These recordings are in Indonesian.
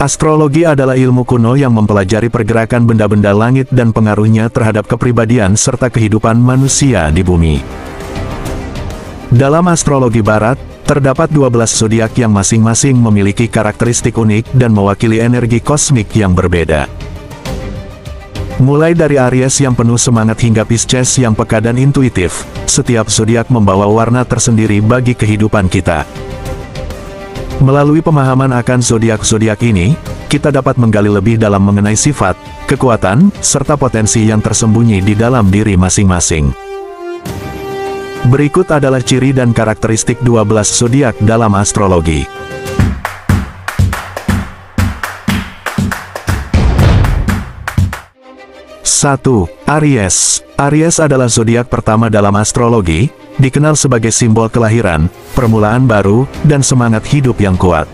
Astrologi adalah ilmu kuno yang mempelajari pergerakan benda-benda langit dan pengaruhnya terhadap kepribadian serta kehidupan manusia di bumi. Dalam astrologi barat, terdapat 12 zodiak yang masing-masing memiliki karakteristik unik dan mewakili energi kosmik yang berbeda. Mulai dari Aries yang penuh semangat hingga Pisces yang peka dan intuitif, setiap zodiak membawa warna tersendiri bagi kehidupan kita. Melalui pemahaman akan zodiak-zodiak ini, kita dapat menggali lebih dalam mengenai sifat, kekuatan, serta potensi yang tersembunyi di dalam diri masing-masing. Berikut adalah ciri dan karakteristik 12 zodiak dalam astrologi. 1. Aries. Aries adalah zodiak pertama dalam astrologi, dikenal sebagai simbol kelahiran, permulaan baru, dan semangat hidup yang kuat.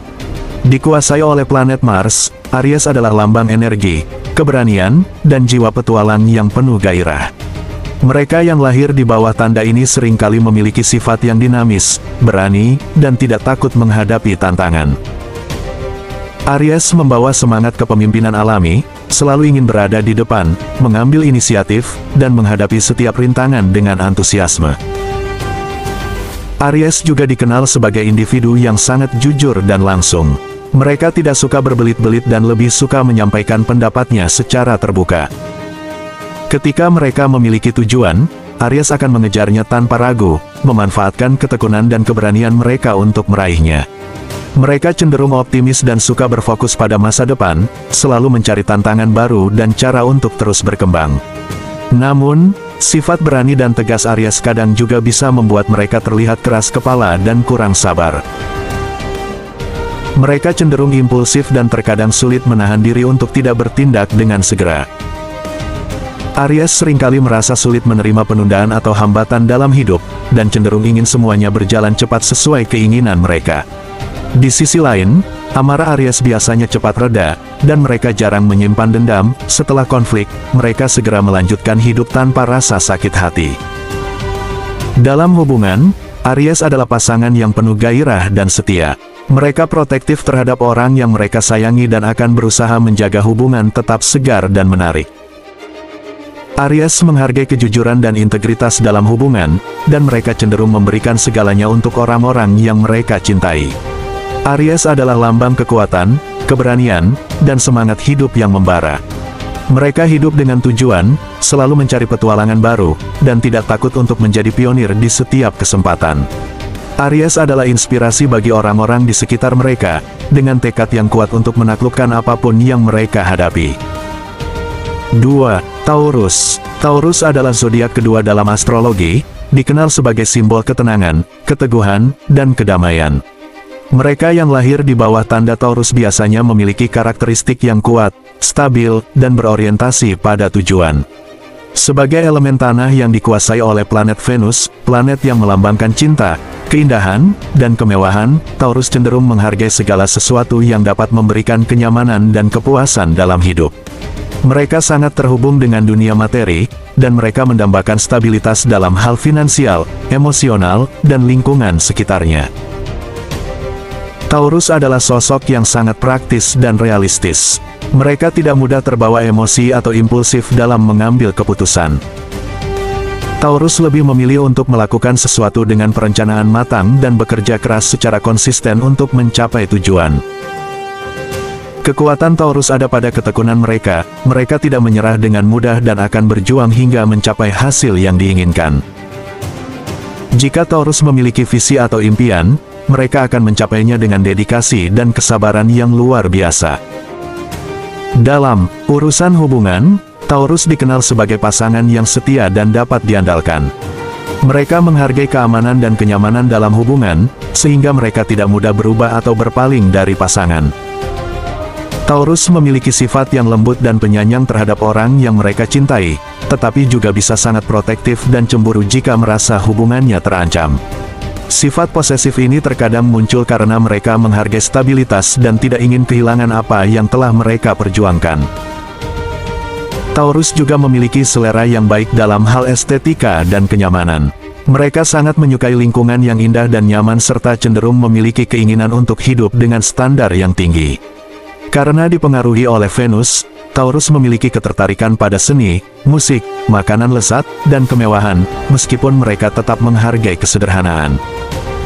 Dikuasai oleh planet Mars, Aries adalah lambang energi, keberanian, dan jiwa petualang yang penuh gairah. Mereka yang lahir di bawah tanda ini seringkali memiliki sifat yang dinamis, berani, dan tidak takut menghadapi tantangan. Aries membawa semangat kepemimpinan alami, selalu ingin berada di depan, mengambil inisiatif, dan menghadapi setiap rintangan dengan antusiasme. Aries juga dikenal sebagai individu yang sangat jujur dan langsung. Mereka tidak suka berbelit-belit dan lebih suka menyampaikan pendapatnya secara terbuka. Ketika mereka memiliki tujuan, Aries akan mengejarnya tanpa ragu, memanfaatkan ketekunan dan keberanian mereka untuk meraihnya. Mereka cenderung optimis dan suka berfokus pada masa depan, selalu mencari tantangan baru dan cara untuk terus berkembang. Namun, sifat berani dan tegas Aries kadang juga bisa membuat mereka terlihat keras kepala dan kurang sabar. Mereka cenderung impulsif dan terkadang sulit menahan diri untuk tidak bertindak dengan segera. Aries seringkali merasa sulit menerima penundaan atau hambatan dalam hidup, dan cenderung ingin semuanya berjalan cepat sesuai keinginan mereka. Di sisi lain, amarah Aries biasanya cepat reda, dan mereka jarang menyimpan dendam. Setelah konflik, mereka segera melanjutkan hidup tanpa rasa sakit hati. Dalam hubungan, Aries adalah pasangan yang penuh gairah dan setia. Mereka protektif terhadap orang yang mereka sayangi dan akan berusaha menjaga hubungan tetap segar dan menarik. Aries menghargai kejujuran dan integritas dalam hubungan, dan mereka cenderung memberikan segalanya untuk orang-orang yang mereka cintai. Aries adalah lambang kekuatan, keberanian, dan semangat hidup yang membara. Mereka hidup dengan tujuan, selalu mencari petualangan baru, dan tidak takut untuk menjadi pionir di setiap kesempatan. Aries adalah inspirasi bagi orang-orang di sekitar mereka, dengan tekad yang kuat untuk menaklukkan apapun yang mereka hadapi. 2. Taurus. Taurus adalah zodiak kedua dalam astrologi, dikenal sebagai simbol ketenangan, keteguhan, dan kedamaian. Mereka yang lahir di bawah tanda Taurus biasanya memiliki karakteristik yang kuat, stabil, dan berorientasi pada tujuan. Sebagai elemen tanah yang dikuasai oleh planet Venus, planet yang melambangkan cinta, keindahan, dan kemewahan, Taurus cenderung menghargai segala sesuatu yang dapat memberikan kenyamanan dan kepuasan dalam hidup. Mereka sangat terhubung dengan dunia materi, dan mereka mendambakan stabilitas dalam hal finansial, emosional, dan lingkungan sekitarnya. Taurus adalah sosok yang sangat praktis dan realistis. Mereka tidak mudah terbawa emosi atau impulsif dalam mengambil keputusan. Taurus lebih memilih untuk melakukan sesuatu dengan perencanaan matang dan bekerja keras secara konsisten untuk mencapai tujuan. Kekuatan Taurus ada pada ketekunan mereka. Mereka tidak menyerah dengan mudah dan akan berjuang hingga mencapai hasil yang diinginkan. Jika Taurus memiliki visi atau impian, mereka akan mencapainya dengan dedikasi dan kesabaran yang luar biasa. Dalam urusan hubungan, Taurus dikenal sebagai pasangan yang setia dan dapat diandalkan. Mereka menghargai keamanan dan kenyamanan dalam hubungan, sehingga mereka tidak mudah berubah atau berpaling dari pasangan. Taurus memiliki sifat yang lembut dan penyayang terhadap orang yang mereka cintai, tetapi juga bisa sangat protektif dan cemburu jika merasa hubungannya terancam. Sifat posesif ini terkadang muncul karena mereka menghargai stabilitas dan tidak ingin kehilangan apa yang telah mereka perjuangkan. Taurus juga memiliki selera yang baik dalam hal estetika dan kenyamanan. Mereka sangat menyukai lingkungan yang indah dan nyaman serta cenderung memiliki keinginan untuk hidup dengan standar yang tinggi. Karena dipengaruhi oleh Venus, Taurus memiliki ketertarikan pada seni, musik, makanan lezat, dan kemewahan, meskipun mereka tetap menghargai kesederhanaan.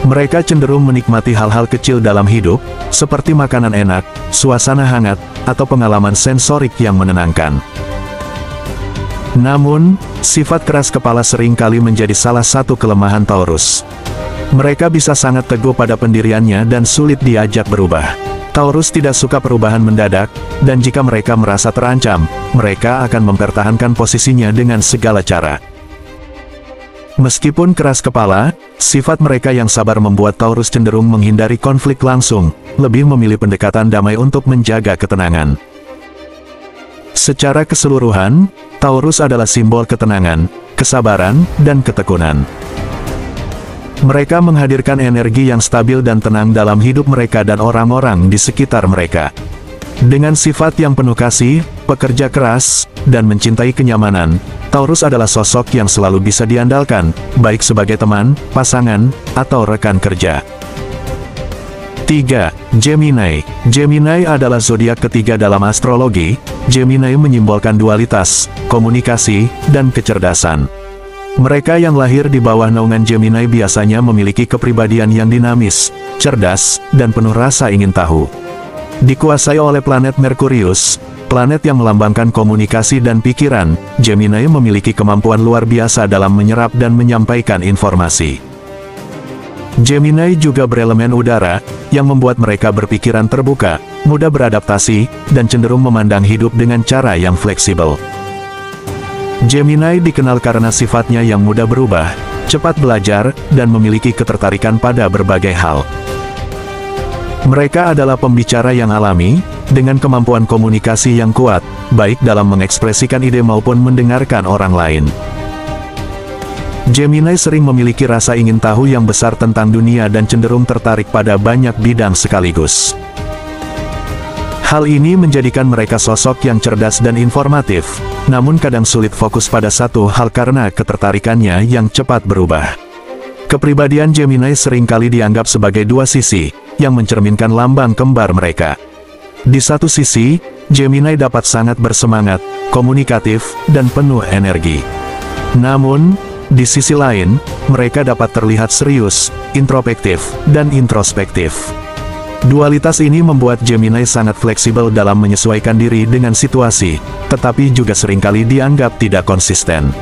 Mereka cenderung menikmati hal-hal kecil dalam hidup, seperti makanan enak, suasana hangat, atau pengalaman sensorik yang menenangkan. Namun, sifat keras kepala sering kali menjadi salah satu kelemahan Taurus. Mereka bisa sangat teguh pada pendiriannya dan sulit diajak berubah. Taurus tidak suka perubahan mendadak, dan jika mereka merasa terancam, mereka akan mempertahankan posisinya dengan segala cara. Meskipun keras kepala, sifat mereka yang sabar membuat Taurus cenderung menghindari konflik langsung, lebih memilih pendekatan damai untuk menjaga ketenangan. Secara keseluruhan, Taurus adalah simbol ketenangan, kesabaran, dan ketekunan. Mereka menghadirkan energi yang stabil dan tenang dalam hidup mereka dan orang-orang di sekitar mereka. Dengan sifat yang penuh kasih, pekerja keras, dan mencintai kenyamanan, Taurus adalah sosok yang selalu bisa diandalkan, baik sebagai teman, pasangan, atau rekan kerja. 3. Gemini. Gemini adalah zodiak ketiga dalam astrologi. Gemini menyimbolkan dualitas, komunikasi, dan kecerdasan. Mereka yang lahir di bawah naungan Gemini biasanya memiliki kepribadian yang dinamis, cerdas, dan penuh rasa ingin tahu. Dikuasai oleh planet Merkurius, planet yang melambangkan komunikasi dan pikiran, Gemini memiliki kemampuan luar biasa dalam menyerap dan menyampaikan informasi. Gemini juga berelemen udara, yang membuat mereka berpikiran terbuka, mudah beradaptasi, dan cenderung memandang hidup dengan cara yang fleksibel. Gemini dikenal karena sifatnya yang mudah berubah, cepat belajar, dan memiliki ketertarikan pada berbagai hal. Mereka adalah pembicara yang alami, dengan kemampuan komunikasi yang kuat, baik dalam mengekspresikan ide maupun mendengarkan orang lain. Gemini sering memiliki rasa ingin tahu yang besar tentang dunia dan cenderung tertarik pada banyak bidang sekaligus. Hal ini menjadikan mereka sosok yang cerdas dan informatif, namun kadang sulit fokus pada satu hal karena ketertarikannya yang cepat berubah. Kepribadian Gemini seringkali dianggap sebagai dua sisi, yang mencerminkan lambang kembar mereka. Di satu sisi, Gemini dapat sangat bersemangat, komunikatif, dan penuh energi. Namun, di sisi lain, mereka dapat terlihat serius, introspektif, dan introspektif. Dualitas ini membuat Gemini sangat fleksibel dalam menyesuaikan diri dengan situasi, tetapi juga seringkali dianggap tidak konsisten.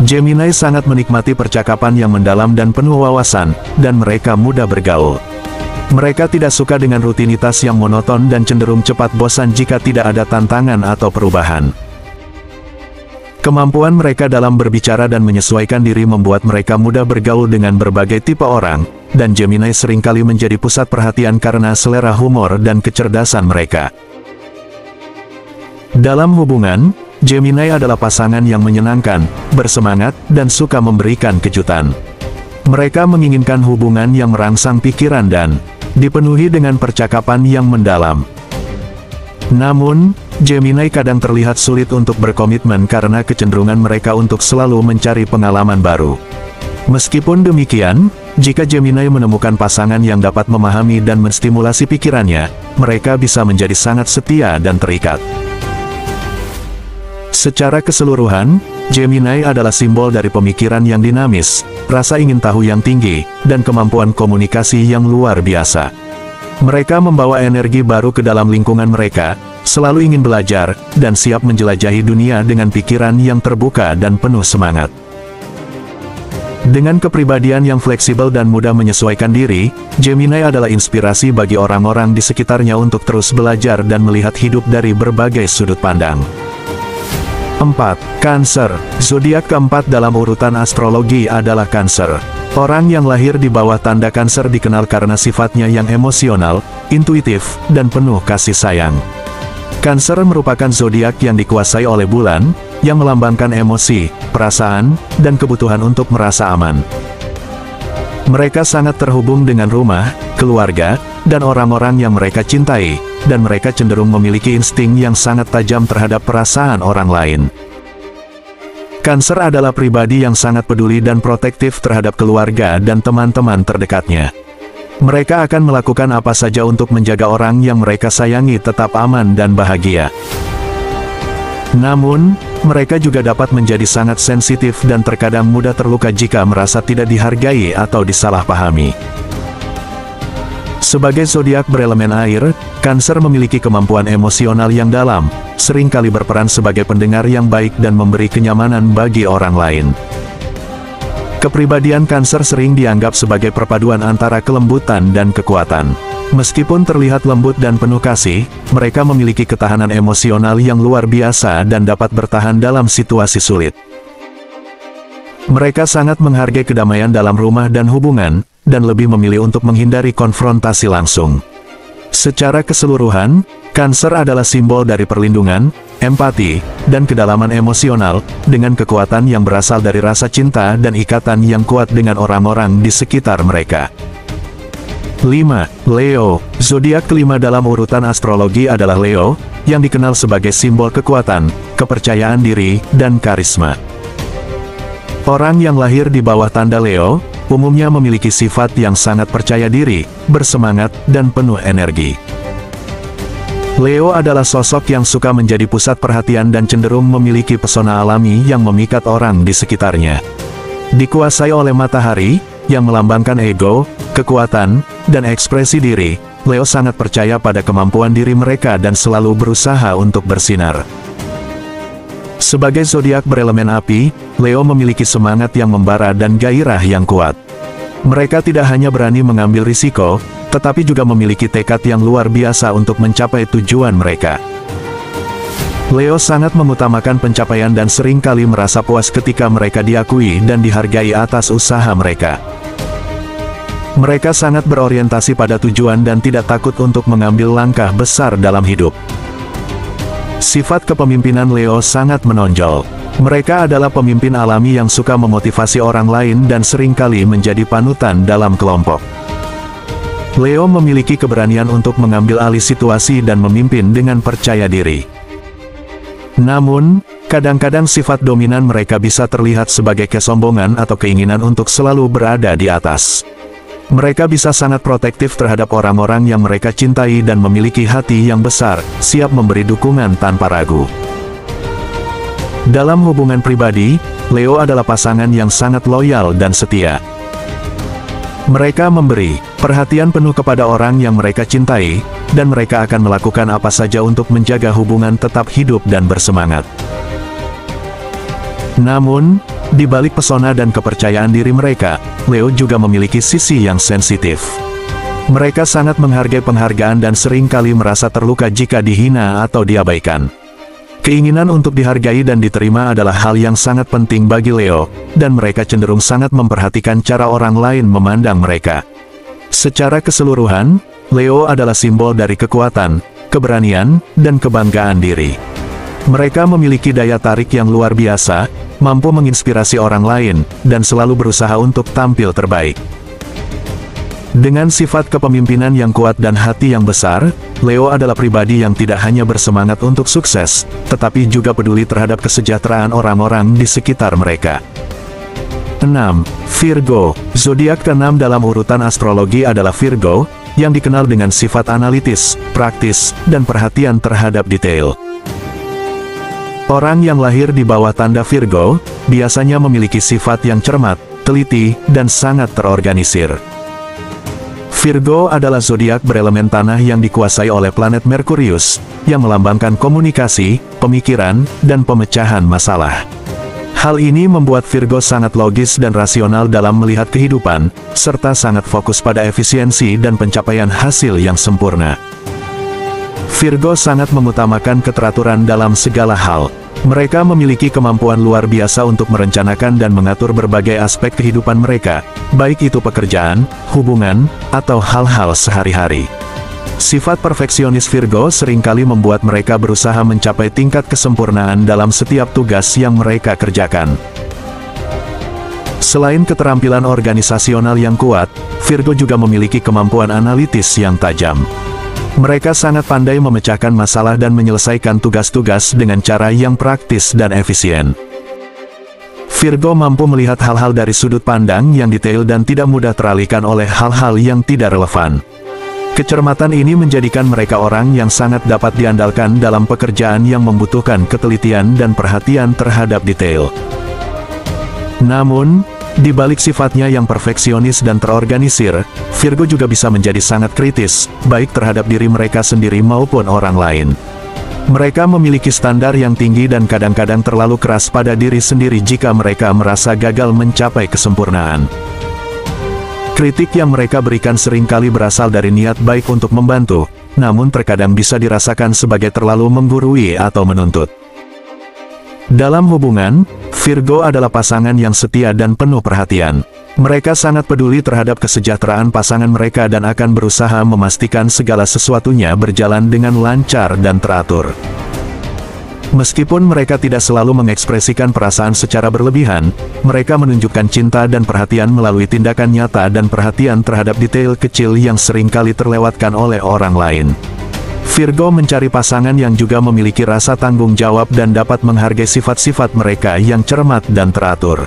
Gemini sangat menikmati percakapan yang mendalam dan penuh wawasan, dan mereka mudah bergaul. Mereka tidak suka dengan rutinitas yang monoton dan cenderung cepat bosan jika tidak ada tantangan atau perubahan. Kemampuan mereka dalam berbicara dan menyesuaikan diri membuat mereka mudah bergaul dengan berbagai tipe orang, dan Gemini seringkali menjadi pusat perhatian karena selera humor dan kecerdasan mereka. Dalam hubungan, Gemini adalah pasangan yang menyenangkan, bersemangat, dan suka memberikan kejutan. Mereka menginginkan hubungan yang merangsang pikiran dan dipenuhi dengan percakapan yang mendalam. Namun, Gemini kadang terlihat sulit untuk berkomitmen karena kecenderungan mereka untuk selalu mencari pengalaman baru. Meskipun demikian, jika Gemini menemukan pasangan yang dapat memahami dan menstimulasi pikirannya, mereka bisa menjadi sangat setia dan terikat. Secara keseluruhan, Gemini adalah simbol dari pemikiran yang dinamis, rasa ingin tahu yang tinggi, dan kemampuan komunikasi yang luar biasa. Mereka membawa energi baru ke dalam lingkungan mereka, selalu ingin belajar, dan siap menjelajahi dunia dengan pikiran yang terbuka dan penuh semangat. Dengan kepribadian yang fleksibel dan mudah menyesuaikan diri, Gemini adalah inspirasi bagi orang-orang di sekitarnya untuk terus belajar dan melihat hidup dari berbagai sudut pandang. 4. Cancer. Zodiak keempat dalam urutan astrologi adalah Cancer. Orang yang lahir di bawah tanda Cancer dikenal karena sifatnya yang emosional, intuitif, dan penuh kasih sayang. Cancer merupakan zodiak yang dikuasai oleh bulan, yang melambangkan emosi, perasaan, dan kebutuhan untuk merasa aman. Mereka sangat terhubung dengan rumah, keluarga, dan orang-orang yang mereka cintai, dan mereka cenderung memiliki insting yang sangat tajam terhadap perasaan orang lain. Cancer adalah pribadi yang sangat peduli dan protektif terhadap keluarga dan teman-teman terdekatnya. Mereka akan melakukan apa saja untuk menjaga orang yang mereka sayangi tetap aman dan bahagia. Namun, mereka juga dapat menjadi sangat sensitif dan terkadang mudah terluka jika merasa tidak dihargai atau disalahpahami. Sebagai zodiak berelemen air, Cancer memiliki kemampuan emosional yang dalam, seringkali berperan sebagai pendengar yang baik dan memberi kenyamanan bagi orang lain. Kepribadian Cancer sering dianggap sebagai perpaduan antara kelembutan dan kekuatan. Meskipun terlihat lembut dan penuh kasih, mereka memiliki ketahanan emosional yang luar biasa dan dapat bertahan dalam situasi sulit. Mereka sangat menghargai kedamaian dalam rumah dan hubungan, dan lebih memilih untuk menghindari konfrontasi langsung. Secara keseluruhan, Cancer adalah simbol dari perlindungan, empati, dan kedalaman emosional, dengan kekuatan yang berasal dari rasa cinta dan ikatan yang kuat dengan orang-orang di sekitar mereka. 5. Leo. Zodiak kelima dalam urutan astrologi adalah Leo, yang dikenal sebagai simbol kekuatan, kepercayaan diri, dan karisma. Orang yang lahir di bawah tanda Leo, umumnya memiliki sifat yang sangat percaya diri, bersemangat, dan penuh energi. Leo adalah sosok yang suka menjadi pusat perhatian dan cenderung memiliki pesona alami yang memikat orang di sekitarnya. Dikuasai oleh matahari, yang melambangkan ego, kekuatan, dan ekspresi diri, Leo sangat percaya pada kemampuan diri mereka dan selalu berusaha untuk bersinar. Sebagai zodiak berelemen api, Leo memiliki semangat yang membara dan gairah yang kuat. Mereka tidak hanya berani mengambil risiko, tetapi juga memiliki tekad yang luar biasa untuk mencapai tujuan mereka. Leo sangat mengutamakan pencapaian dan seringkali merasa puas ketika mereka diakui dan dihargai atas usaha mereka. Mereka sangat berorientasi pada tujuan dan tidak takut untuk mengambil langkah besar dalam hidup. Sifat kepemimpinan Leo sangat menonjol. Mereka adalah pemimpin alami yang suka memotivasi orang lain dan seringkali menjadi panutan dalam kelompok. Leo memiliki keberanian untuk mengambil alih situasi dan memimpin dengan percaya diri. Namun, kadang-kadang sifat dominan mereka bisa terlihat sebagai kesombongan atau keinginan untuk selalu berada di atas. Mereka bisa sangat protektif terhadap orang-orang yang mereka cintai dan memiliki hati yang besar, siap memberi dukungan tanpa ragu. Dalam hubungan pribadi, Leo adalah pasangan yang sangat loyal dan setia. Mereka memberi perhatian penuh kepada orang yang mereka cintai, dan mereka akan melakukan apa saja untuk menjaga hubungan tetap hidup dan bersemangat. Namun, di balik pesona dan kepercayaan diri mereka, Leo juga memiliki sisi yang sensitif. Mereka sangat menghargai penghargaan dan seringkali merasa terluka jika dihina atau diabaikan. Keinginan untuk dihargai dan diterima adalah hal yang sangat penting bagi Leo, dan mereka cenderung sangat memperhatikan cara orang lain memandang mereka. Secara keseluruhan, Leo adalah simbol dari kekuatan, keberanian, dan kebanggaan diri. Mereka memiliki daya tarik yang luar biasa, mampu menginspirasi orang lain, dan selalu berusaha untuk tampil terbaik. Dengan sifat kepemimpinan yang kuat dan hati yang besar, Leo adalah pribadi yang tidak hanya bersemangat untuk sukses, tetapi juga peduli terhadap kesejahteraan orang-orang di sekitar mereka. 6. Virgo. Zodiak ke-6 dalam urutan astrologi adalah Virgo, yang dikenal dengan sifat analitis, praktis, dan perhatian terhadap detail. Orang yang lahir di bawah tanda Virgo, biasanya memiliki sifat yang cermat, teliti, dan sangat terorganisir. Virgo adalah zodiak berelemen tanah yang dikuasai oleh planet Merkurius, yang melambangkan komunikasi, pemikiran, dan pemecahan masalah. Hal ini membuat Virgo sangat logis dan rasional dalam melihat kehidupan, serta sangat fokus pada efisiensi dan pencapaian hasil yang sempurna. Virgo sangat mengutamakan keteraturan dalam segala hal. Mereka memiliki kemampuan luar biasa untuk merencanakan dan mengatur berbagai aspek kehidupan mereka, baik itu pekerjaan, hubungan, atau hal-hal sehari-hari. Sifat perfeksionis Virgo seringkali membuat mereka berusaha mencapai tingkat kesempurnaan dalam setiap tugas yang mereka kerjakan. Selain keterampilan organisasional yang kuat, Virgo juga memiliki kemampuan analitis yang tajam. Mereka sangat pandai memecahkan masalah dan menyelesaikan tugas-tugas dengan cara yang praktis dan efisien. Virgo mampu melihat hal-hal dari sudut pandang yang detail dan tidak mudah teralihkan oleh hal-hal yang tidak relevan. Kecermatan ini menjadikan mereka orang yang sangat dapat diandalkan dalam pekerjaan yang membutuhkan ketelitian dan perhatian terhadap detail. Namun, di balik sifatnya yang perfeksionis dan terorganisir, Virgo juga bisa menjadi sangat kritis, baik terhadap diri mereka sendiri maupun orang lain. Mereka memiliki standar yang tinggi dan kadang-kadang terlalu keras pada diri sendiri jika mereka merasa gagal mencapai kesempurnaan. Kritik yang mereka berikan seringkali berasal dari niat baik untuk membantu, namun terkadang bisa dirasakan sebagai terlalu menggurui atau menuntut. Dalam hubungan, Virgo adalah pasangan yang setia dan penuh perhatian. Mereka sangat peduli terhadap kesejahteraan pasangan mereka dan akan berusaha memastikan segala sesuatunya berjalan dengan lancar dan teratur. Meskipun mereka tidak selalu mengekspresikan perasaan secara berlebihan, mereka menunjukkan cinta dan perhatian melalui tindakan nyata dan perhatian terhadap detail kecil yang seringkali terlewatkan oleh orang lain. Virgo mencari pasangan yang juga memiliki rasa tanggung jawab dan dapat menghargai sifat-sifat mereka yang cermat dan teratur.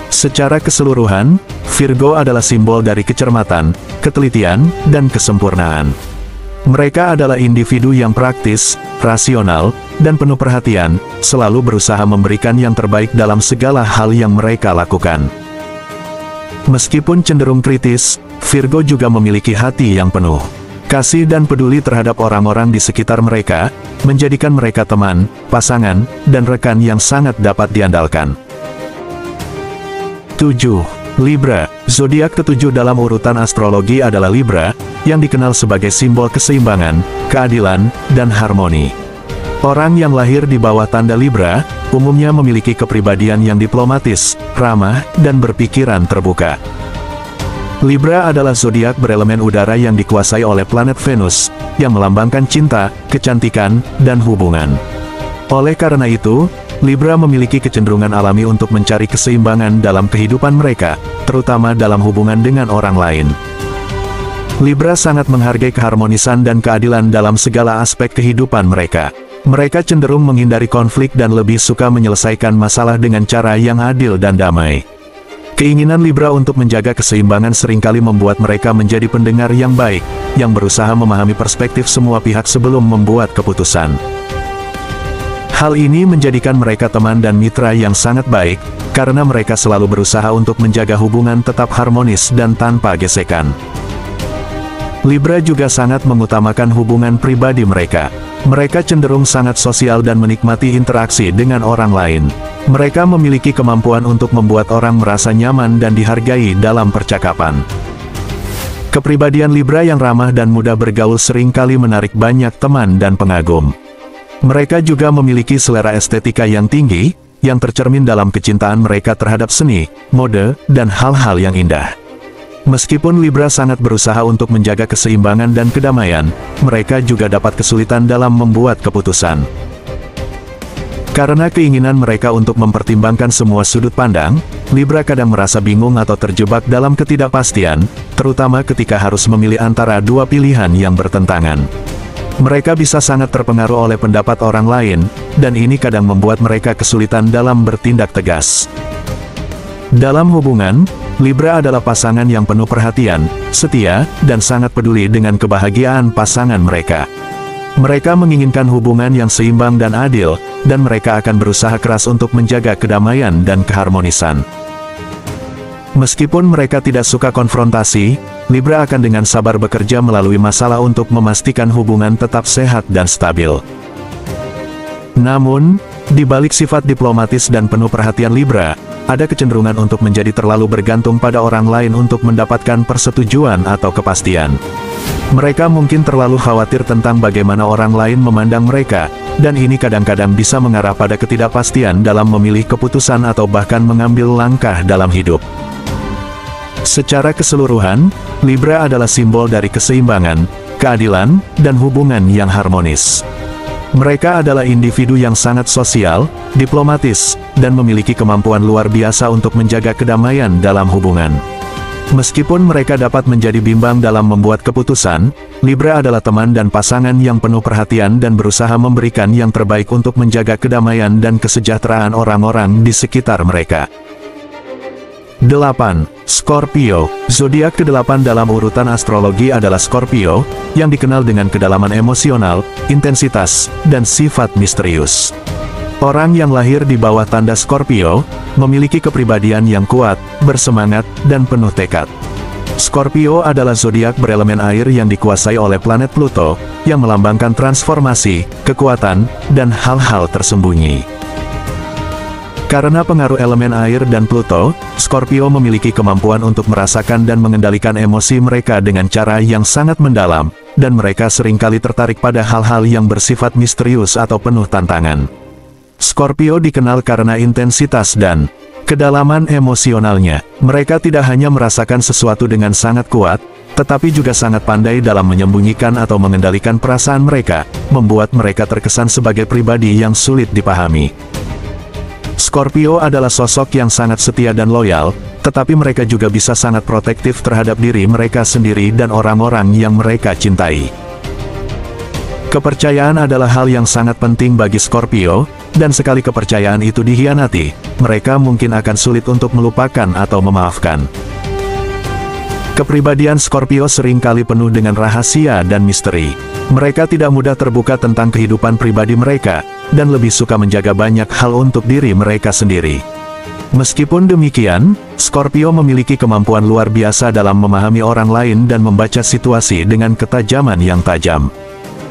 Secara keseluruhan, Virgo adalah simbol dari kecermatan, ketelitian, dan kesempurnaan. Mereka adalah individu yang praktis, rasional, dan penuh perhatian, selalu berusaha memberikan yang terbaik dalam segala hal yang mereka lakukan. Meskipun cenderung kritis, Virgo juga memiliki hati yang penuh kasih dan peduli terhadap orang-orang di sekitar mereka, menjadikan mereka teman, pasangan, dan rekan yang sangat dapat diandalkan. 7. Libra. Zodiak ketujuh dalam urutan astrologi adalah Libra, yang dikenal sebagai simbol keseimbangan, keadilan, dan harmoni. Orang yang lahir di bawah tanda Libra, umumnya memiliki kepribadian yang diplomatis, ramah, dan berpikiran terbuka. Libra adalah zodiak berelemen udara yang dikuasai oleh planet Venus, yang melambangkan cinta, kecantikan, dan hubungan. Oleh karena itu, Libra memiliki kecenderungan alami untuk mencari keseimbangan dalam kehidupan mereka, terutama dalam hubungan dengan orang lain. Libra sangat menghargai keharmonisan dan keadilan dalam segala aspek kehidupan mereka. Mereka cenderung menghindari konflik dan lebih suka menyelesaikan masalah dengan cara yang adil dan damai. Keinginan Libra untuk menjaga keseimbangan seringkali membuat mereka menjadi pendengar yang baik, yang berusaha memahami perspektif semua pihak sebelum membuat keputusan. Hal ini menjadikan mereka teman dan mitra yang sangat baik, karena mereka selalu berusaha untuk menjaga hubungan tetap harmonis dan tanpa gesekan. Libra juga sangat mengutamakan hubungan pribadi mereka. Mereka cenderung sangat sosial dan menikmati interaksi dengan orang lain. Mereka memiliki kemampuan untuk membuat orang merasa nyaman dan dihargai dalam percakapan. Kepribadian Libra yang ramah dan mudah bergaul seringkali menarik banyak teman dan pengagum. Mereka juga memiliki selera estetika yang tinggi, yang tercermin dalam kecintaan mereka terhadap seni, mode, dan hal-hal yang indah. Meskipun Libra sangat berusaha untuk menjaga keseimbangan dan kedamaian, mereka juga dapat kesulitan dalam membuat keputusan. Karena keinginan mereka untuk mempertimbangkan semua sudut pandang, Libra kadang merasa bingung atau terjebak dalam ketidakpastian, terutama ketika harus memilih antara dua pilihan yang bertentangan. Mereka bisa sangat terpengaruh oleh pendapat orang lain, dan ini kadang membuat mereka kesulitan dalam bertindak tegas. Dalam hubungan, Libra adalah pasangan yang penuh perhatian, setia, dan sangat peduli dengan kebahagiaan pasangan mereka. Mereka menginginkan hubungan yang seimbang dan adil, dan mereka akan berusaha keras untuk menjaga kedamaian dan keharmonisan. Meskipun mereka tidak suka konfrontasi, Libra akan dengan sabar bekerja melalui masalah untuk memastikan hubungan tetap sehat dan stabil. Namun, di balik sifat diplomatis dan penuh perhatian Libra, ada kecenderungan untuk menjadi terlalu bergantung pada orang lain untuk mendapatkan persetujuan atau kepastian. Mereka mungkin terlalu khawatir tentang bagaimana orang lain memandang mereka, dan ini kadang-kadang bisa mengarah pada ketidakpastian dalam memilih keputusan atau bahkan mengambil langkah dalam hidup. Secara keseluruhan, Libra adalah simbol dari keseimbangan, keadilan, dan hubungan yang harmonis. Mereka adalah individu yang sangat sosial, diplomatis, dan memiliki kemampuan luar biasa untuk menjaga kedamaian dalam hubungan. Meskipun mereka dapat menjadi bimbang dalam membuat keputusan, Libra adalah teman dan pasangan yang penuh perhatian dan berusaha memberikan yang terbaik untuk menjaga kedamaian dan kesejahteraan orang-orang di sekitar mereka. 8. Scorpio. Zodiak ke-8 dalam urutan astrologi adalah Scorpio, yang dikenal dengan kedalaman emosional, intensitas, dan sifat misterius. Orang yang lahir di bawah tanda Scorpio, memiliki kepribadian yang kuat, bersemangat, dan penuh tekad. Scorpio adalah zodiak berelemen air yang dikuasai oleh planet Pluto, yang melambangkan transformasi, kekuatan, dan hal-hal tersembunyi. Karena pengaruh elemen air dan Pluto, Scorpio memiliki kemampuan untuk merasakan dan mengendalikan emosi mereka dengan cara yang sangat mendalam, dan mereka seringkali tertarik pada hal-hal yang bersifat misterius atau penuh tantangan. Scorpio dikenal karena intensitas dan kedalaman emosionalnya. Mereka tidak hanya merasakan sesuatu dengan sangat kuat, tetapi juga sangat pandai dalam menyembunyikan atau mengendalikan perasaan mereka, membuat mereka terkesan sebagai pribadi yang sulit dipahami. Scorpio adalah sosok yang sangat setia dan loyal, tetapi mereka juga bisa sangat protektif terhadap diri mereka sendiri dan orang-orang yang mereka cintai. Kepercayaan adalah hal yang sangat penting bagi Scorpio, dan sekali kepercayaan itu dikhianati, mereka mungkin akan sulit untuk melupakan atau memaafkan. Kepribadian Scorpio seringkali penuh dengan rahasia dan misteri. Mereka tidak mudah terbuka tentang kehidupan pribadi mereka, dan lebih suka menjaga banyak hal untuk diri mereka sendiri. Meskipun demikian, Scorpio memiliki kemampuan luar biasa dalam memahami orang lain dan membaca situasi dengan ketajaman yang tajam.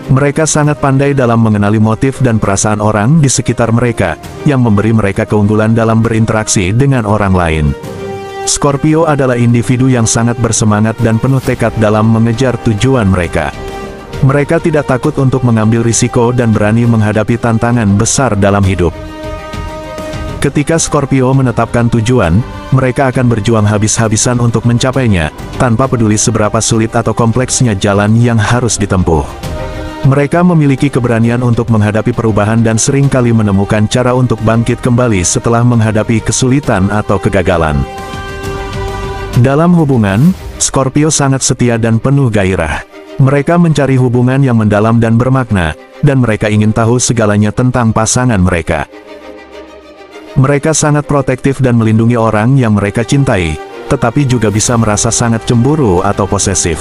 Mereka sangat pandai dalam mengenali motif dan perasaan orang di sekitar mereka, yang memberi mereka keunggulan dalam berinteraksi dengan orang lain. Scorpio adalah individu yang sangat bersemangat dan penuh tekad dalam mengejar tujuan mereka. Mereka tidak takut untuk mengambil risiko dan berani menghadapi tantangan besar dalam hidup. Ketika Scorpio menetapkan tujuan, mereka akan berjuang habis-habisan untuk mencapainya, tanpa peduli seberapa sulit atau kompleksnya jalan yang harus ditempuh. Mereka memiliki keberanian untuk menghadapi perubahan dan seringkali menemukan cara untuk bangkit kembali setelah menghadapi kesulitan atau kegagalan. Dalam hubungan, Scorpio sangat setia dan penuh gairah. Mereka mencari hubungan yang mendalam dan bermakna, dan mereka ingin tahu segalanya tentang pasangan mereka. Mereka sangat protektif dan melindungi orang yang mereka cintai, tetapi juga bisa merasa sangat cemburu atau posesif.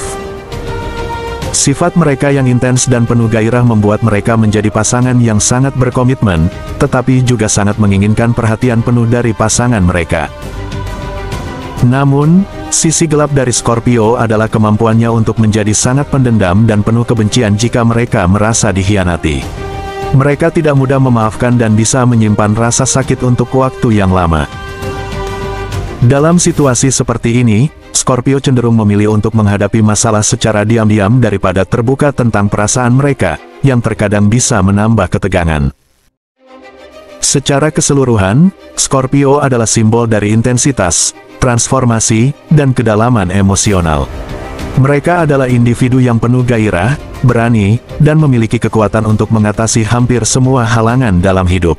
Sifat mereka yang intens dan penuh gairah membuat mereka menjadi pasangan yang sangat berkomitmen, tetapi juga sangat menginginkan perhatian penuh dari pasangan mereka. Namun, sisi gelap dari Scorpio adalah kemampuannya untuk menjadi sangat pendendam dan penuh kebencian jika mereka merasa dikhianati. Mereka tidak mudah memaafkan dan bisa menyimpan rasa sakit untuk waktu yang lama. Dalam situasi seperti ini, Scorpio cenderung memilih untuk menghadapi masalah secara diam-diam daripada terbuka tentang perasaan mereka, yang terkadang bisa menambah ketegangan. Secara keseluruhan, Scorpio adalah simbol dari intensitas, transformasi, dan kedalaman emosional. Mereka adalah individu yang penuh gairah, berani, dan memiliki kekuatan untuk mengatasi hampir semua halangan dalam hidup.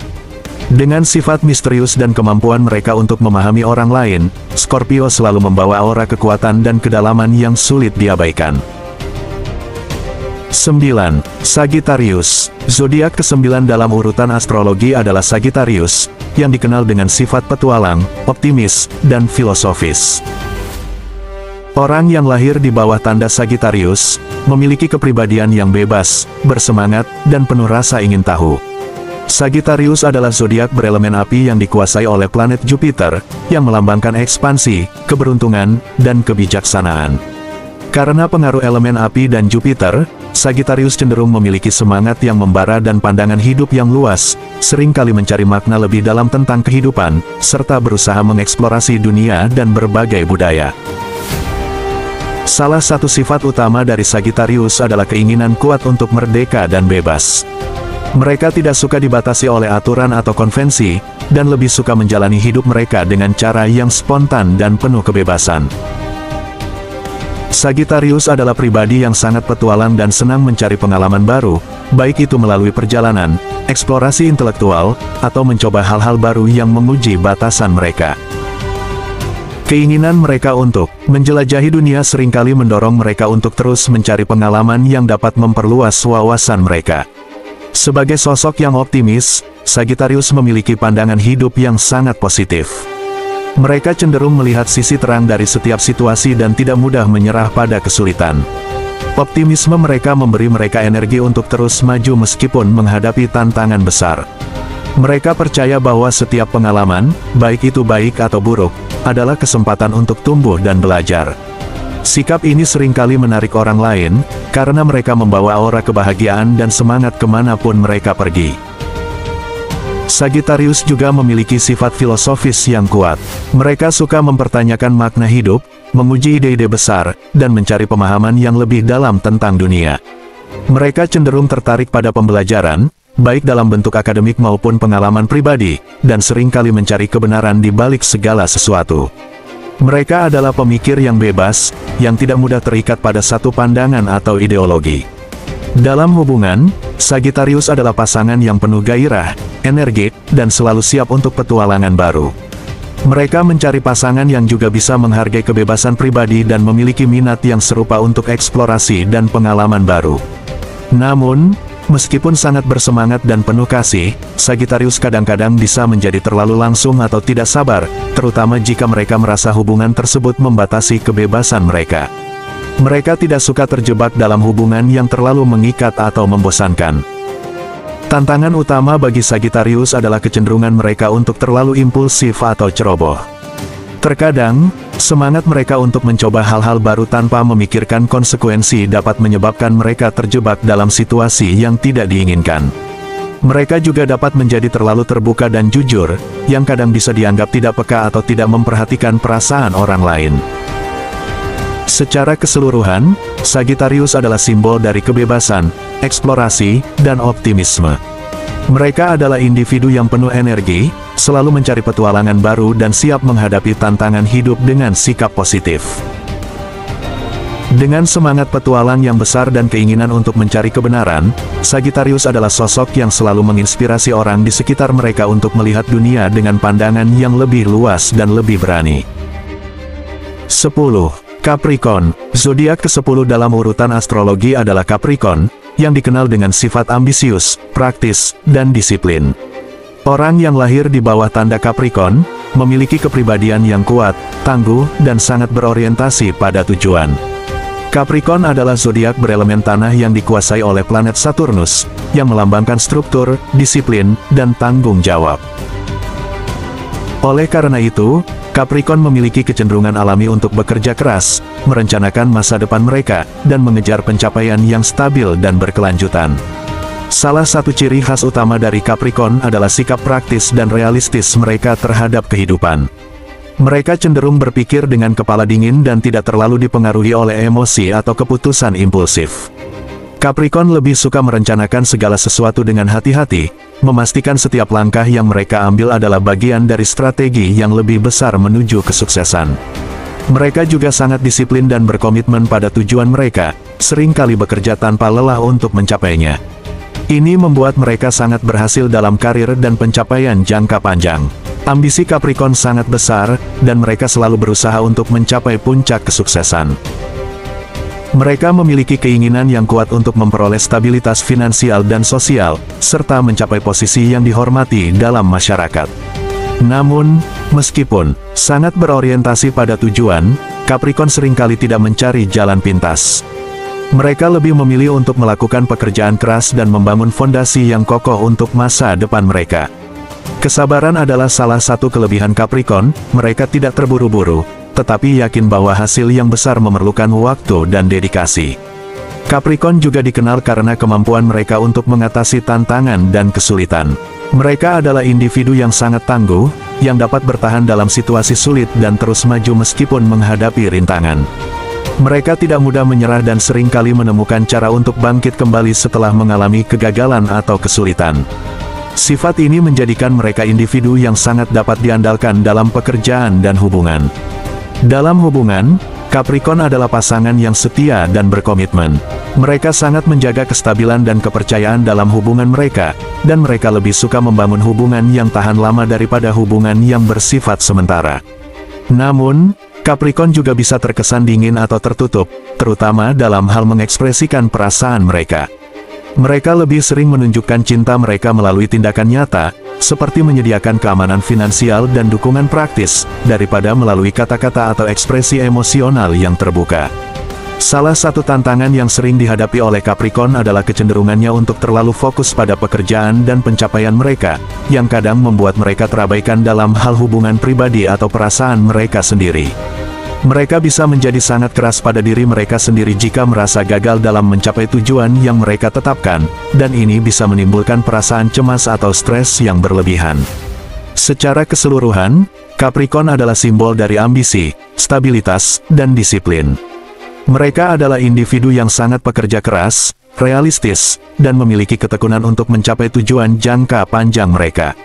Dengan sifat misterius dan kemampuan mereka untuk memahami orang lain, Scorpio selalu membawa aura kekuatan dan kedalaman yang sulit diabaikan. 9. Sagittarius. Zodiak ke-9 dalam urutan astrologi adalah Sagittarius, yang dikenal dengan sifat petualang, optimis, dan filosofis. Orang yang lahir di bawah tanda Sagittarius, memiliki kepribadian yang bebas, bersemangat, dan penuh rasa ingin tahu. Sagittarius adalah zodiak berelemen api yang dikuasai oleh planet Jupiter, yang melambangkan ekspansi, keberuntungan, dan kebijaksanaan. Karena pengaruh elemen api dan Jupiter, Sagittarius cenderung memiliki semangat yang membara dan pandangan hidup yang luas, seringkali mencari makna lebih dalam tentang kehidupan, serta berusaha mengeksplorasi dunia dan berbagai budaya. Salah satu sifat utama dari Sagittarius adalah keinginan kuat untuk merdeka dan bebas. Mereka tidak suka dibatasi oleh aturan atau konvensi, dan lebih suka menjalani hidup mereka dengan cara yang spontan dan penuh kebebasan. Sagittarius adalah pribadi yang sangat petualang dan senang mencari pengalaman baru, baik itu melalui perjalanan, eksplorasi intelektual, atau mencoba hal-hal baru yang menguji batasan mereka. Keinginan mereka untuk menjelajahi dunia seringkali mendorong mereka untuk terus mencari pengalaman yang dapat memperluas wawasan mereka. Sebagai sosok yang optimis, Sagittarius memiliki pandangan hidup yang sangat positif. Mereka cenderung melihat sisi terang dari setiap situasi dan tidak mudah menyerah pada kesulitan. Optimisme mereka memberi mereka energi untuk terus maju meskipun menghadapi tantangan besar. Mereka percaya bahwa setiap pengalaman, baik itu baik atau buruk, adalah kesempatan untuk tumbuh dan belajar. Sikap ini seringkali menarik orang lain, karena mereka membawa aura kebahagiaan dan semangat kemanapun mereka pergi. Sagittarius juga memiliki sifat filosofis yang kuat. Mereka suka mempertanyakan makna hidup, menguji ide-ide besar, dan mencari pemahaman yang lebih dalam tentang dunia. Mereka cenderung tertarik pada pembelajaran, baik dalam bentuk akademik maupun pengalaman pribadi, dan seringkali mencari kebenaran di balik segala sesuatu. Mereka adalah pemikir yang bebas, yang tidak mudah terikat pada satu pandangan atau ideologi. Dalam hubungan, Sagittarius adalah pasangan yang penuh gairah, energik, dan selalu siap untuk petualangan baru. Mereka mencari pasangan yang juga bisa menghargai kebebasan pribadi dan memiliki minat yang serupa untuk eksplorasi dan pengalaman baru. Namun, meskipun sangat bersemangat dan penuh kasih, Sagittarius kadang-kadang bisa menjadi terlalu langsung atau tidak sabar, terutama jika mereka merasa hubungan tersebut membatasi kebebasan mereka. Mereka tidak suka terjebak dalam hubungan yang terlalu mengikat atau membosankan. Tantangan utama bagi Sagittarius adalah kecenderungan mereka untuk terlalu impulsif atau ceroboh. Terkadang, semangat mereka untuk mencoba hal-hal baru tanpa memikirkan konsekuensi dapat menyebabkan mereka terjebak dalam situasi yang tidak diinginkan. Mereka juga dapat menjadi terlalu terbuka dan jujur, yang kadang bisa dianggap tidak peka atau tidak memperhatikan perasaan orang lain. Secara keseluruhan, Sagittarius adalah simbol dari kebebasan, eksplorasi, dan optimisme. Mereka adalah individu yang penuh energi, selalu mencari petualangan baru dan siap menghadapi tantangan hidup dengan sikap positif. Dengan semangat petualang yang besar dan keinginan untuk mencari kebenaran, Sagittarius adalah sosok yang selalu menginspirasi orang di sekitar mereka untuk melihat dunia dengan pandangan yang lebih luas dan lebih berani. 10. Capricorn. Zodiak ke-10 dalam urutan astrologi adalah Capricorn, yang dikenal dengan sifat ambisius, praktis, dan disiplin. Orang yang lahir di bawah tanda Capricorn, memiliki kepribadian yang kuat, tangguh, dan sangat berorientasi pada tujuan. Capricorn adalah zodiak berelemen tanah yang dikuasai oleh planet Saturnus, yang melambangkan struktur, disiplin, dan tanggung jawab. Oleh karena itu, Capricorn memiliki kecenderungan alami untuk bekerja keras, merencanakan masa depan mereka, dan mengejar pencapaian yang stabil dan berkelanjutan. Salah satu ciri khas utama dari Capricorn adalah sikap praktis dan realistis mereka terhadap kehidupan. Mereka cenderung berpikir dengan kepala dingin dan tidak terlalu dipengaruhi oleh emosi atau keputusan impulsif. Capricorn lebih suka merencanakan segala sesuatu dengan hati-hati, memastikan setiap langkah yang mereka ambil adalah bagian dari strategi yang lebih besar menuju kesuksesan. Mereka juga sangat disiplin dan berkomitmen pada tujuan mereka, seringkali bekerja tanpa lelah untuk mencapainya. Ini membuat mereka sangat berhasil dalam karir dan pencapaian jangka panjang. Ambisi Capricorn sangat besar, dan mereka selalu berusaha untuk mencapai puncak kesuksesan. Mereka memiliki keinginan yang kuat untuk memperoleh stabilitas finansial dan sosial, serta mencapai posisi yang dihormati dalam masyarakat. Namun, meskipun sangat berorientasi pada tujuan, Capricorn seringkali tidak mencari jalan pintas. Mereka lebih memilih untuk melakukan pekerjaan keras dan membangun fondasi yang kokoh untuk masa depan mereka. Kesabaran adalah salah satu kelebihan Capricorn, mereka tidak terburu-buru, tetapi yakin bahwa hasil yang besar memerlukan waktu dan dedikasi. Capricorn juga dikenal karena kemampuan mereka untuk mengatasi tantangan dan kesulitan. Mereka adalah individu yang sangat tangguh, yang dapat bertahan dalam situasi sulit dan terus maju meskipun menghadapi rintangan. Mereka tidak mudah menyerah dan seringkali menemukan cara untuk bangkit kembali setelah mengalami kegagalan atau kesulitan. Sifat ini menjadikan mereka individu yang sangat dapat diandalkan dalam pekerjaan dan hubungan. Dalam hubungan, Capricorn adalah pasangan yang setia dan berkomitmen. Mereka sangat menjaga kestabilan dan kepercayaan dalam hubungan mereka, dan mereka lebih suka membangun hubungan yang tahan lama daripada hubungan yang bersifat sementara. Namun, Capricorn juga bisa terkesan dingin atau tertutup, terutama dalam hal mengekspresikan perasaan mereka. Mereka lebih sering menunjukkan cinta mereka melalui tindakan nyata, seperti menyediakan keamanan finansial dan dukungan praktis, daripada melalui kata-kata atau ekspresi emosional yang terbuka. Salah satu tantangan yang sering dihadapi oleh Capricorn adalah kecenderungannya untuk terlalu fokus pada pekerjaan dan pencapaian mereka, yang kadang membuat mereka terabaikan dalam hal hubungan pribadi atau perasaan mereka sendiri. Mereka bisa menjadi sangat keras pada diri mereka sendiri jika merasa gagal dalam mencapai tujuan yang mereka tetapkan, dan ini bisa menimbulkan perasaan cemas atau stres yang berlebihan. Secara keseluruhan, Capricorn adalah simbol dari ambisi, stabilitas, dan disiplin. Mereka adalah individu yang sangat pekerja keras, realistis, dan memiliki ketekunan untuk mencapai tujuan jangka panjang mereka.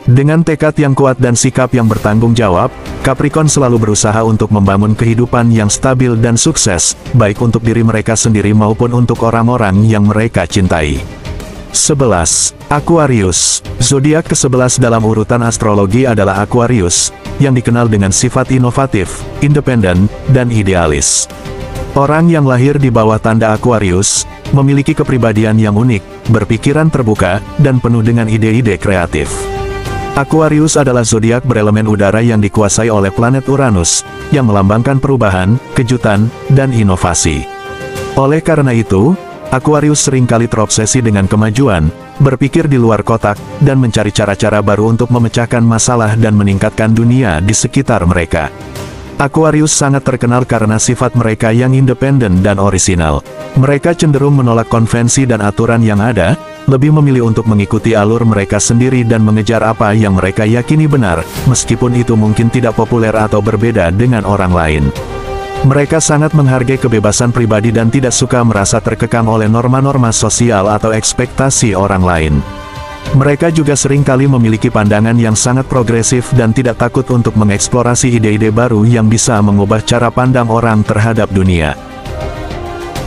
Dengan tekad yang kuat dan sikap yang bertanggung jawab, Capricorn selalu berusaha untuk membangun kehidupan yang stabil dan sukses, baik untuk diri mereka sendiri maupun untuk orang-orang yang mereka cintai. 11. Aquarius. Zodiak ke-11 dalam urutan astrologi adalah Aquarius, yang dikenal dengan sifat inovatif, independen, dan idealis. Orang yang lahir di bawah tanda Aquarius, memiliki kepribadian yang unik, berpikiran terbuka, dan penuh dengan ide-ide kreatif. Aquarius adalah zodiak berelemen udara yang dikuasai oleh planet Uranus, yang melambangkan perubahan, kejutan, dan inovasi. Oleh karena itu, Aquarius seringkali terobsesi dengan kemajuan, berpikir di luar kotak, dan mencari cara-cara baru untuk memecahkan masalah dan meningkatkan dunia di sekitar mereka. Aquarius sangat terkenal karena sifat mereka yang independen dan orisinal. Mereka cenderung menolak konvensi dan aturan yang ada, lebih memilih untuk mengikuti alur mereka sendiri dan mengejar apa yang mereka yakini benar, meskipun itu mungkin tidak populer atau berbeda dengan orang lain. Mereka sangat menghargai kebebasan pribadi dan tidak suka merasa terkekang oleh norma-norma sosial atau ekspektasi orang lain. Mereka juga seringkali memiliki pandangan yang sangat progresif dan tidak takut untuk mengeksplorasi ide-ide baru yang bisa mengubah cara pandang orang terhadap dunia.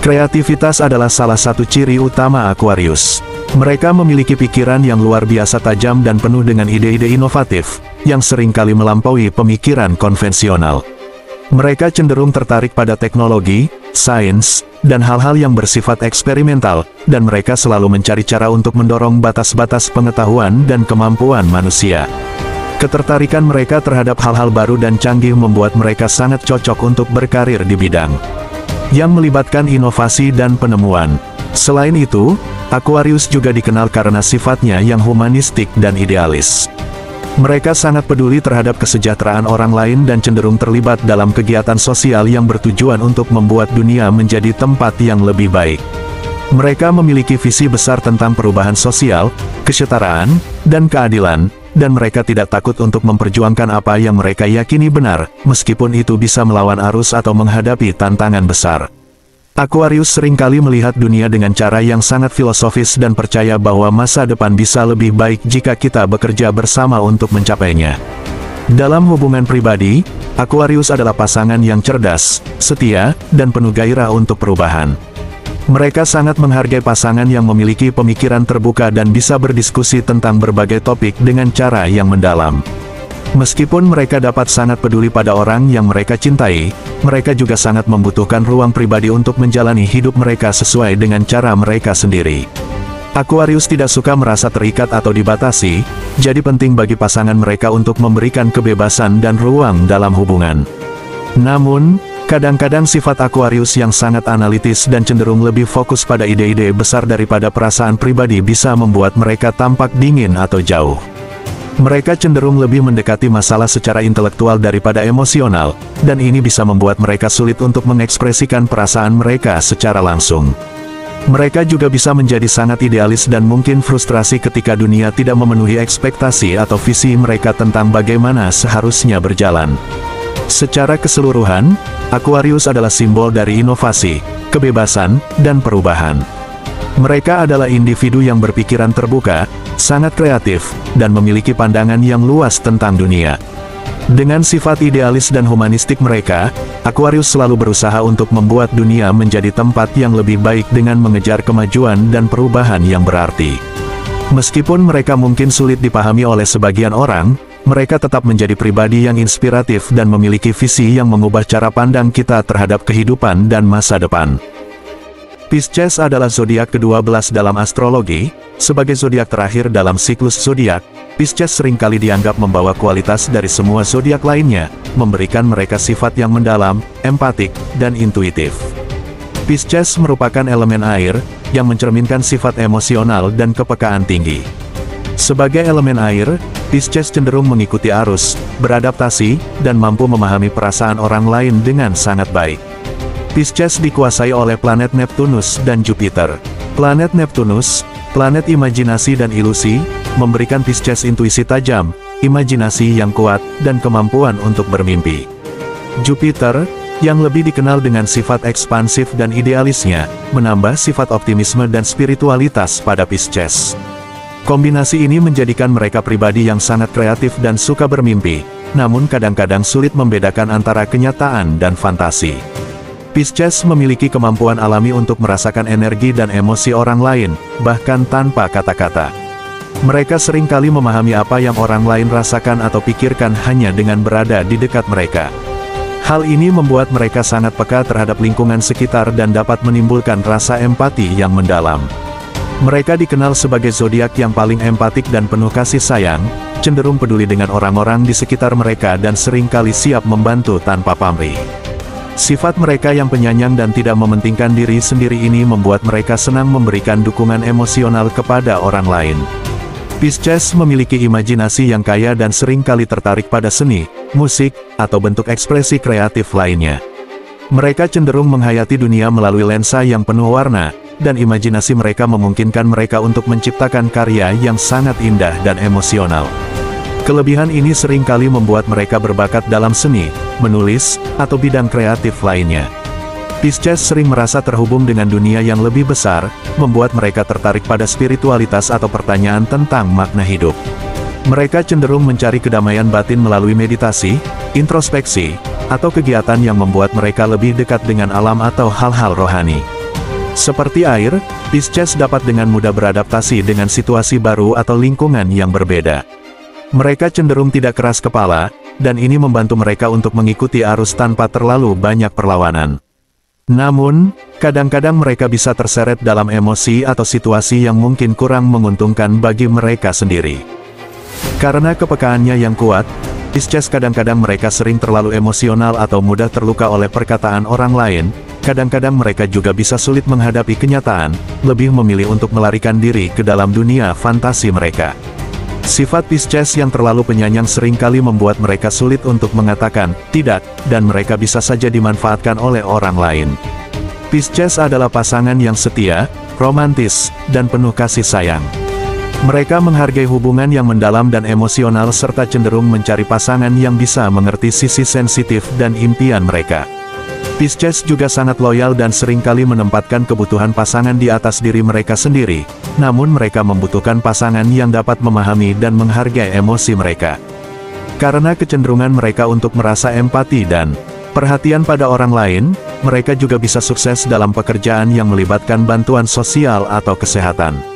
Kreativitas adalah salah satu ciri utama Aquarius. Mereka memiliki pikiran yang luar biasa tajam dan penuh dengan ide-ide inovatif, yang seringkali melampaui pemikiran konvensional. Mereka cenderung tertarik pada teknologi, sains, dan hal-hal yang bersifat eksperimental, dan mereka selalu mencari cara untuk mendorong batas-batas pengetahuan dan kemampuan manusia. Ketertarikan mereka terhadap hal-hal baru dan canggih membuat mereka sangat cocok untuk berkarir di bidang yang melibatkan inovasi dan penemuan. Selain itu, Aquarius juga dikenal karena sifatnya yang humanistik dan idealis. Mereka sangat peduli terhadap kesejahteraan orang lain dan cenderung terlibat dalam kegiatan sosial yang bertujuan untuk membuat dunia menjadi tempat yang lebih baik. Mereka memiliki visi besar tentang perubahan sosial, kesetaraan, dan keadilan, dan mereka tidak takut untuk memperjuangkan apa yang mereka yakini benar, meskipun itu bisa melawan arus atau menghadapi tantangan besar. Aquarius seringkali melihat dunia dengan cara yang sangat filosofis dan percaya bahwa masa depan bisa lebih baik jika kita bekerja bersama untuk mencapainya. Dalam hubungan pribadi, Aquarius adalah pasangan yang cerdas, setia, dan penuh gairah untuk perubahan. Mereka sangat menghargai pasangan yang memiliki pemikiran terbuka dan bisa berdiskusi tentang berbagai topik dengan cara yang mendalam. Meskipun mereka dapat sangat peduli pada orang yang mereka cintai, mereka juga sangat membutuhkan ruang pribadi untuk menjalani hidup mereka sesuai dengan cara mereka sendiri. Aquarius tidak suka merasa terikat atau dibatasi, jadi penting bagi pasangan mereka untuk memberikan kebebasan dan ruang dalam hubungan. Namun, kadang-kadang sifat Aquarius yang sangat analitis dan cenderung lebih fokus pada ide-ide besar daripada perasaan pribadi bisa membuat mereka tampak dingin atau jauh. Mereka cenderung lebih mendekati masalah secara intelektual daripada emosional, dan ini bisa membuat mereka sulit untuk mengekspresikan perasaan mereka secara langsung. Mereka juga bisa menjadi sangat idealis dan mungkin frustrasi ketika dunia tidak memenuhi ekspektasi atau visi mereka tentang bagaimana seharusnya berjalan. Secara keseluruhan, Aquarius adalah simbol dari inovasi, kebebasan, dan perubahan. Mereka adalah individu yang berpikiran terbuka, sangat kreatif, dan memiliki pandangan yang luas tentang dunia. Dengan sifat idealis dan humanistik mereka, Aquarius selalu berusaha untuk membuat dunia menjadi tempat yang lebih baik dengan mengejar kemajuan dan perubahan yang berarti. Meskipun mereka mungkin sulit dipahami oleh sebagian orang, mereka tetap menjadi pribadi yang inspiratif dan memiliki visi yang mengubah cara pandang kita terhadap kehidupan dan masa depan. Pisces adalah zodiak ke-12 dalam astrologi. Sebagai zodiak terakhir dalam siklus zodiak, Pisces seringkali dianggap membawa kualitas dari semua zodiak lainnya, memberikan mereka sifat yang mendalam, empatik, dan intuitif. Pisces merupakan elemen air, yang mencerminkan sifat emosional dan kepekaan tinggi. Sebagai elemen air, Pisces cenderung mengikuti arus, beradaptasi, dan mampu memahami perasaan orang lain dengan sangat baik. Pisces dikuasai oleh planet Neptunus dan Jupiter. Planet Neptunus, planet imajinasi dan ilusi, memberikan Pisces intuisi tajam, imajinasi yang kuat, dan kemampuan untuk bermimpi. Jupiter, yang lebih dikenal dengan sifat ekspansif dan idealisnya, menambah sifat optimisme dan spiritualitas pada Pisces. Kombinasi ini menjadikan mereka pribadi yang sangat kreatif dan suka bermimpi, namun kadang-kadang sulit membedakan antara kenyataan dan fantasi. Pisces memiliki kemampuan alami untuk merasakan energi dan emosi orang lain, bahkan tanpa kata-kata. Mereka seringkali memahami apa yang orang lain rasakan atau pikirkan hanya dengan berada di dekat mereka. Hal ini membuat mereka sangat peka terhadap lingkungan sekitar dan dapat menimbulkan rasa empati yang mendalam. Mereka dikenal sebagai zodiak yang paling empatik dan penuh kasih sayang, cenderung peduli dengan orang-orang di sekitar mereka dan seringkali siap membantu tanpa pamrih. Sifat mereka yang penyayang dan tidak mementingkan diri sendiri ini membuat mereka senang memberikan dukungan emosional kepada orang lain. Pisces memiliki imajinasi yang kaya dan seringkali tertarik pada seni, musik, atau bentuk ekspresi kreatif lainnya. Mereka cenderung menghayati dunia melalui lensa yang penuh warna, dan imajinasi mereka memungkinkan mereka untuk menciptakan karya yang sangat indah dan emosional. Kelebihan ini seringkali membuat mereka berbakat dalam seni, menulis, atau bidang kreatif lainnya. Pisces sering merasa terhubung dengan dunia yang lebih besar, membuat mereka tertarik pada spiritualitas atau pertanyaan tentang makna hidup. Mereka cenderung mencari kedamaian batin melalui meditasi, introspeksi, atau kegiatan yang membuat mereka lebih dekat dengan alam atau hal-hal rohani. Seperti air, Pisces dapat dengan mudah beradaptasi dengan situasi baru atau lingkungan yang berbeda. Mereka cenderung tidak keras kepala, dan ini membantu mereka untuk mengikuti arus tanpa terlalu banyak perlawanan. Namun, kadang-kadang mereka bisa terseret dalam emosi atau situasi yang mungkin kurang menguntungkan bagi mereka sendiri. Karena kepekaannya yang kuat, Pisces kadang-kadang mereka sering terlalu emosional atau mudah terluka oleh perkataan orang lain. Kadang-kadang mereka juga bisa sulit menghadapi kenyataan, lebih memilih untuk melarikan diri ke dalam dunia fantasi mereka. Sifat Pisces yang terlalu penyayang seringkali membuat mereka sulit untuk mengatakan tidak, dan mereka bisa saja dimanfaatkan oleh orang lain. Pisces adalah pasangan yang setia, romantis, dan penuh kasih sayang. Mereka menghargai hubungan yang mendalam dan emosional serta cenderung mencari pasangan yang bisa mengerti sisi sensitif dan impian mereka. Pisces juga sangat loyal dan seringkali menempatkan kebutuhan pasangan di atas diri mereka sendiri, namun mereka membutuhkan pasangan yang dapat memahami dan menghargai emosi mereka. Karena kecenderungan mereka untuk merasa empati dan perhatian pada orang lain, mereka juga bisa sukses dalam pekerjaan yang melibatkan bantuan sosial atau kesehatan.